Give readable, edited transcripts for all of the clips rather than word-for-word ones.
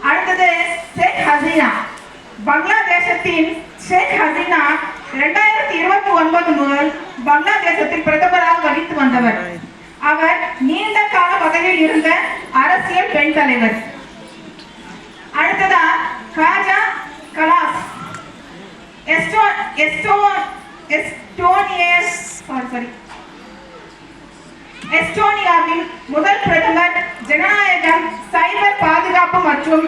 அடுத்தது ஷேக் ஹசீனா. பங்களாதேசத்தின் ஷேக் ஹசீனா 2029 முதல் பங்களாதேசத்தில் பிரதமராக வகித்து வந்தவர். அவர் நீண்ட கால பதவியில் இருந்த அரசியல் பெண் தலைவர். அடுத்ததா காஜா கலாஸ். எஸ்டோனியாவின் முதல் பிரதமர். ஜனநாயகம், சைபர் பாதுகாப்பு மற்றும்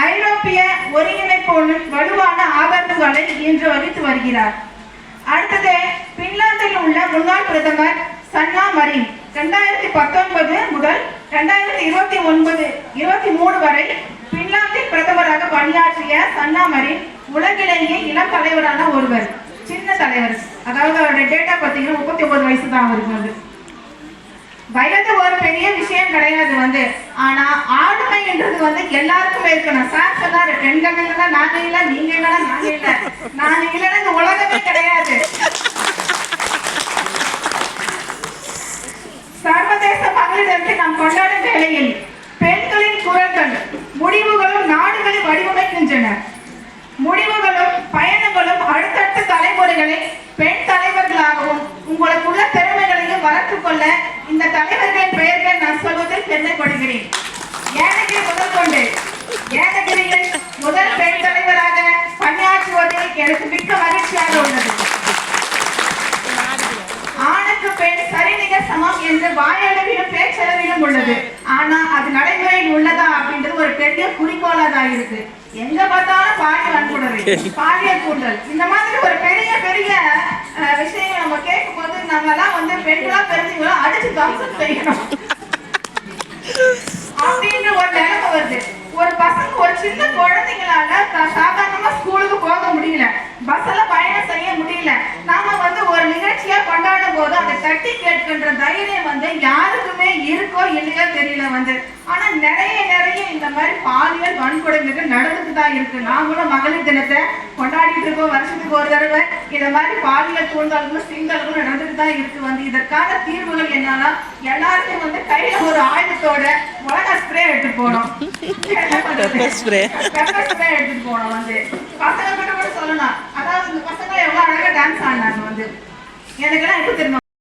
ஐரோப்பிய ஒருங்கிணைப்போடு வலுவான ஆதரவுகளை இன்று வகித்து வருகிறார். அடுத்தது பின்லாந்தில் உள்ள முன்னாள் பிரதமர் சன்னா மரின். 2019 முதல் 2023 வரை பின்லாந்தின் பிரதமராக பணியாற்றிய சன்னா மரின் உலகிலேயே இளம் தலைவரான ஒருவர். சின்ன தலைவர், அதாவது அவருடைய டேட்டா பார்த்தீங்கன்னா 39 வயசு தான் அவருக்கு. வயது ஒரு பெரிய விஷயம் கிடையாது ஆனா ஆளுமை என்றது எல்லாருக்குமே இருக்கணும். சார் சொன்னாரு, பெண்கள் இல்லைன்னா நாங்க இல்ல, நீங்க இல்லைன்னா நாங்க இல்ல, நாங்க இல்லைன்னா இந்த உலகமே கிடையாது. சர்வதேச மகளிர் தினத்தை நாம் கொண்டாடும் வேளையில் பெண்களின் குரல்கள் முடிவுகளும் நாடுகளை வடிவமைக்கின்றன. முடிவுகளும் பயணங்களும் அடுத்தடுத்த தலைமுறைகளை பெண் தலைவர்களாகவும் உங்களுக்குள்ள திறமைகளையும் வளர்த்துக் கொள்ள இந்த தலைவர்களின் பெயர்கள் நான் சொல்வதில் பெருமைப்படுகிறேன். ஏனகிரியில் முதல் பெண் தலைவராக பணியாற்றுவதில் எனக்கு மிக்க மகிழ்ச்சியாக உள்ளது. ஆணுக்கு பெண் சரிநிகர் சமம் என்று வாயளவிலும் பேச்சளவிலும் உள்ளது. ஆனா அது நடைமுறையில் உள்ளதா அப்படின்றது ஒரு பெரிய குறிக்கோளா தான் இருக்கு. எங்க பார்த்தாலும் பாலியல் வன்கொடுமை, பாலியல் கூட்டல், இந்த மாதிரி ஒரு பெரிய பெரிய விஷயங்கள் நம்ம கேட்கும் போது நம்ம எல்லாம் பெண்களா பெருமைகளா அடிச்சு தம்சம் செய்யணும் அப்படின்ற ஒரு நிலைமை வருது. ஒரு பசங்க, ஒரு சின்ன குழந்தைங்களால சாதாரணமா ஸ்கூலுக்கு போக முடியல, பஸ்ல பயணம் செய்ய முடியல. நாம ஒரு நிகழ்ச்சியா கொண்டாடும் போது அதை தட்டி கேட்கின்ற தைரியம் யாருக்குமே இருக்கோ இல்லையோ தெரியல. ஆனா நிறைய இந்த மாதிரி பாலியல் வன்கொடுமைகள் நடந்துட்டு தான் இருக்கு. நாங்களும் மகளிர் தினத்தை கொண்டாடிட்டு இருக்கோம். வருஷத்துக்கு ஒரு தடவை இந்த மாதிரி பாலியல் தூண்டல்களும் சிங்கல்களும் நடந்துட்டு தான் இருக்கு. இதற்கான தீர்வுகள் என்னன்னா, எல்லாருக்கும் கையில ஒரு ஆயுதத்தோட உலக ஸ்ப்ரே எடுத்துட்டு போனோம். எடுத்துட்டு போனோம். பசங்க கிட்ட கூட சொல்லணும். அதாவது இந்த பசங்க எவ்வளவு அழகா டான்ஸ் ஆடினாங்க. எனக்கெல்லாம் எப்படி தெரியும்